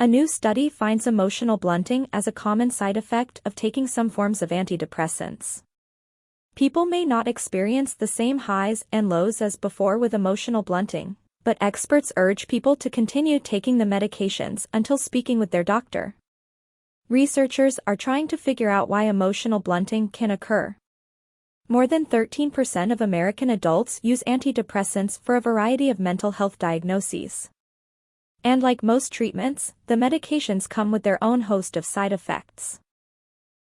A new study finds emotional blunting as a common side effect of taking some forms of antidepressants. People may not experience the same highs and lows as before with emotional blunting, but experts urge people to continue taking the medications until speaking with their doctor. Researchers are trying to figure out why emotional blunting can occur. More than 13% of American adults use antidepressants for a variety of mental health diagnoses. And like most treatments, the medications come with their own host of side effects.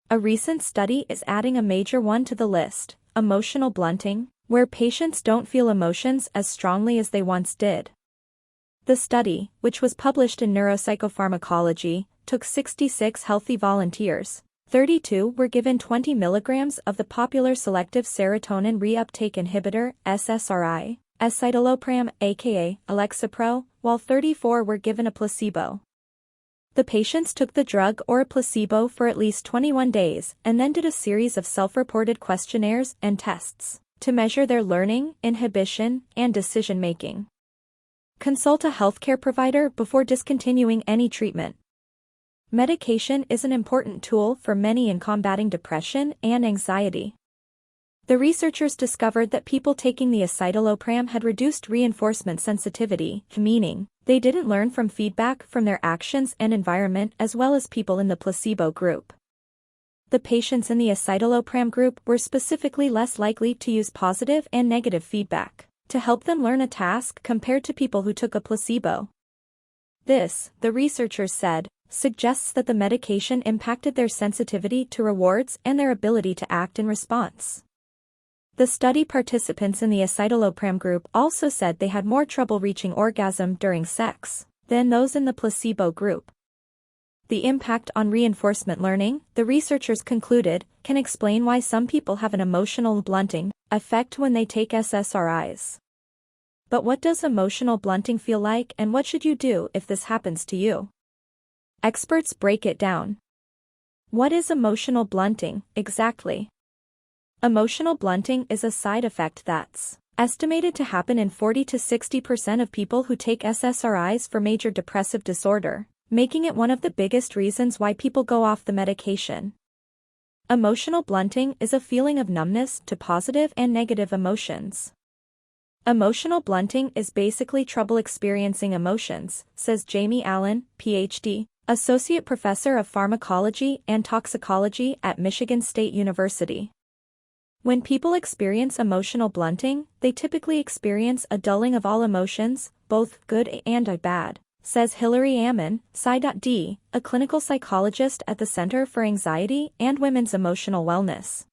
A recent study is adding a major one to the list: emotional blunting, where patients don't feel emotions as strongly as they once did. The study, which was published in Neuropsychopharmacology, took 66 healthy volunteers. 32 were given 20 milligrams of the popular selective serotonin reuptake inhibitor, SSRI, escitalopram aka Alexapro, while 34 were given a placebo. The patients took the drug or a placebo for at least 21 days and then did a series of self-reported questionnaires and tests to measure their learning, inhibition, and decision-making. Consult a healthcare provider before discontinuing any treatment. Medication is an important tool for many in combating depression and anxiety. The researchers discovered that people taking the escitalopram had reduced reinforcement sensitivity, meaning they didn't learn from feedback from their actions and environment as well as people in the placebo group. The patients in the escitalopram group were specifically less likely to use positive and negative feedback to help them learn a task compared to people who took a placebo. This, the researchers said, suggests that the medication impacted their sensitivity to rewards and their ability to act in response. The study participants in the escitalopram group also said they had more trouble reaching orgasm during sex than those in the placebo group. The impact on reinforcement learning, the researchers concluded, can explain why some people have an emotional blunting effect when they take SSRIs. But what does emotional blunting feel like, and what should you do if this happens to you? Experts break it down. What is emotional blunting, exactly? Emotional blunting is a side effect that's estimated to happen in 40 to 60% of people who take SSRIs for major depressive disorder, making it one of the biggest reasons why people go off the medication. Emotional blunting is a feeling of numbness to positive and negative emotions. Emotional blunting is basically trouble experiencing emotions, says Jamie Allen, Ph.D., Associate Professor of Pharmacology and Toxicology at Michigan State University. When people experience emotional blunting, they typically experience a dulling of all emotions, both good and bad, says Hilary Ammon, Psy.D., a clinical psychologist at the Center for Anxiety and Women's Emotional Wellness.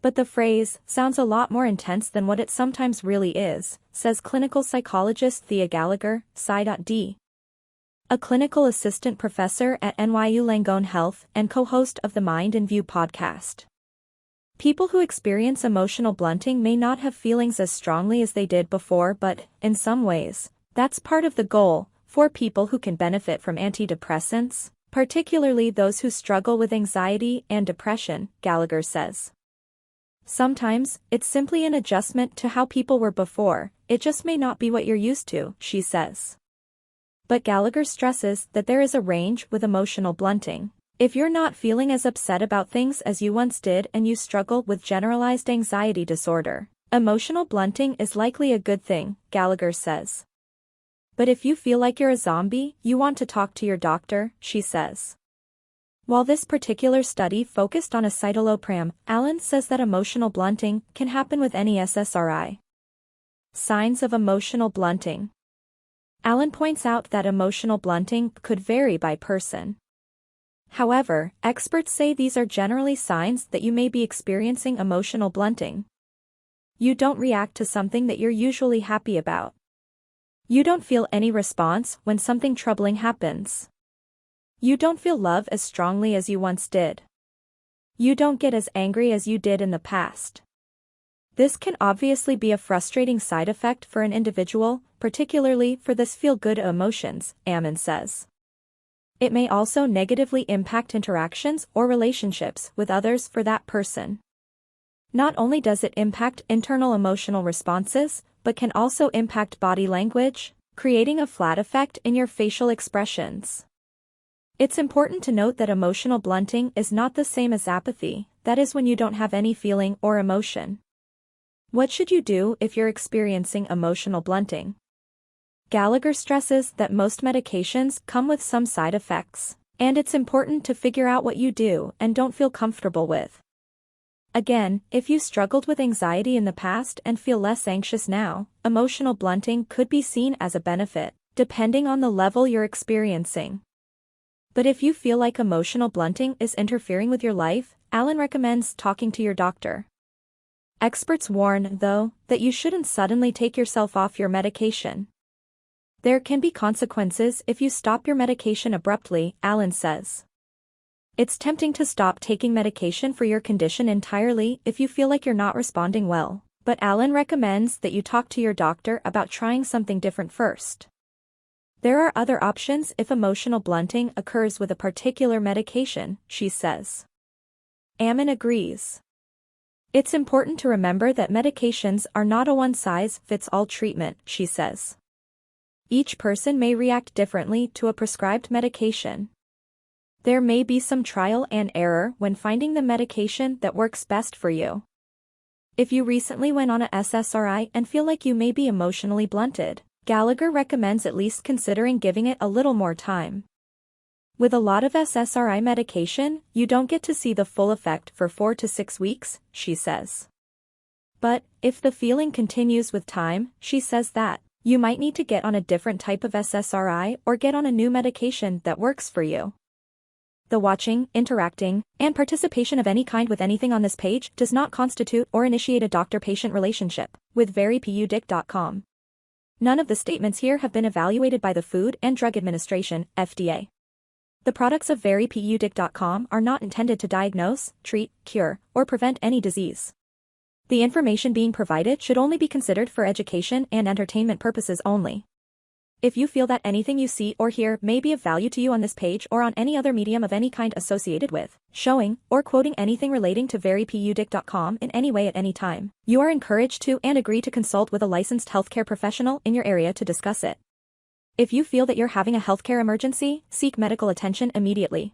But the phrase sounds a lot more intense than what it sometimes really is, says clinical psychologist Thea Gallagher, Psy.D., a clinical assistant professor at NYU Langone Health and co-host of the Mind in View podcast. People who experience emotional blunting may not have feelings as strongly as they did before, but, in some ways, that's part of the goal for people who can benefit from antidepressants, particularly those who struggle with anxiety and depression, Gallagher says. Sometimes, it's simply an adjustment to how people were before, it just may not be what you're used to, she says. But Gallagher stresses that there is a range with emotional blunting. If you're not feeling as upset about things as you once did and you struggle with generalized anxiety disorder, emotional blunting is likely a good thing, Gallagher says. But if you feel like you're a zombie, you want to talk to your doctor, she says. While this particular study focused on escitalopram, Allen says that emotional blunting can happen with any SSRI. Signs of emotional blunting. Allen points out that emotional blunting could vary by person. However, experts say these are generally signs that you may be experiencing emotional blunting. You don't react to something that you're usually happy about. You don't feel any response when something troubling happens. You don't feel love as strongly as you once did. You don't get as angry as you did in the past. This can obviously be a frustrating side effect for an individual, particularly for this feel-good emotions, Ammon says. It may also negatively impact interactions or relationships with others for that person. Not only does it impact internal emotional responses, but can also impact body language, creating a flat effect in your facial expressions. It's important to note that emotional blunting is not the same as apathy, that is when you don't have any feeling or emotion. What should you do if you're experiencing emotional blunting? Gallagher stresses that most medications come with some side effects, and it's important to figure out what you do and don't feel comfortable with. Again, if you struggled with anxiety in the past and feel less anxious now, emotional blunting could be seen as a benefit, depending on the level you're experiencing. But if you feel like emotional blunting is interfering with your life, Alan recommends talking to your doctor. Experts warn, though, that you shouldn't suddenly take yourself off your medication. There can be consequences if you stop your medication abruptly, Alan says. It's tempting to stop taking medication for your condition entirely if you feel like you're not responding well, but Alan recommends that you talk to your doctor about trying something different first. There are other options if emotional blunting occurs with a particular medication, she says. Ammon agrees. It's important to remember that medications are not a one-size-fits-all treatment, she says. Each person may react differently to a prescribed medication. There may be some trial and error when finding the medication that works best for you. If you recently went on a SSRI and feel like you may be emotionally blunted, Gallagher recommends at least considering giving it a little more time. With a lot of SSRI medication, you don't get to see the full effect for 4 to 6 weeks, she says. But, if the feeling continues with time, she says that you might need to get on a different type of SSRI or get on a new medication that works for you. The watching, interacting, and participation of any kind with anything on this page does not constitute or initiate a doctor-patient relationship with verypudic.com. None of the statements here have been evaluated by the Food and Drug Administration, FDA. The products of verypudic.com are not intended to diagnose, treat, cure, or prevent any disease. The information being provided should only be considered for education and entertainment purposes only. If you feel that anything you see or hear may be of value to you on this page or on any other medium of any kind associated with, showing, or quoting anything relating to verypudic.com in any way at any time, you are encouraged to and agree to consult with a licensed healthcare professional in your area to discuss it. If you feel that you're having a healthcare emergency, seek medical attention immediately.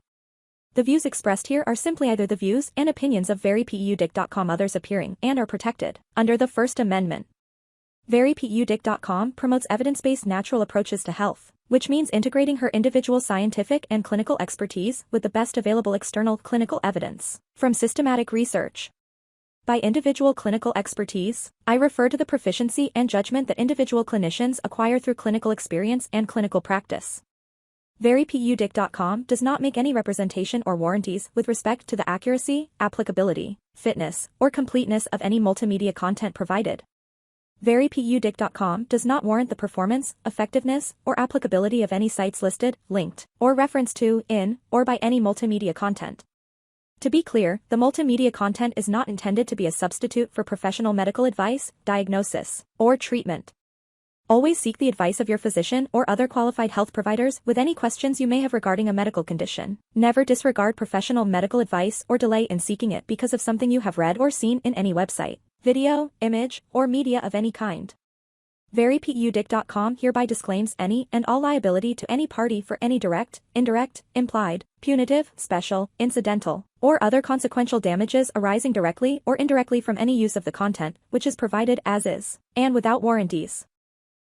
The views expressed here are simply either the views and opinions of verypudic.com, others appearing and are protected under the First Amendment. verypudic.com promotes evidence-based natural approaches to health, which means integrating her individual scientific and clinical expertise with the best available external clinical evidence from systematic research. By individual clinical expertise, I refer to the proficiency and judgment that individual clinicians acquire through clinical experience and clinical practice. verypudic.com does not make any representation or warranties with respect to the accuracy, applicability, fitness, or completeness of any multimedia content provided. verypudic.com does not warrant the performance, effectiveness, or applicability of any sites listed, linked, or referenced to, in, or by any multimedia content. To be clear, the multimedia content is not intended to be a substitute for professional medical advice, diagnosis, or treatment. Always seek the advice of your physician or other qualified health providers with any questions you may have regarding a medical condition. Never disregard professional medical advice or delay in seeking it because of something you have read or seen in any website, video, image, or media of any kind. verypudic.com hereby disclaims any and all liability to any party for any direct, indirect, implied, punitive, special, incidental, or other consequential damages arising directly or indirectly from any use of the content, which is provided as is, and without warranties.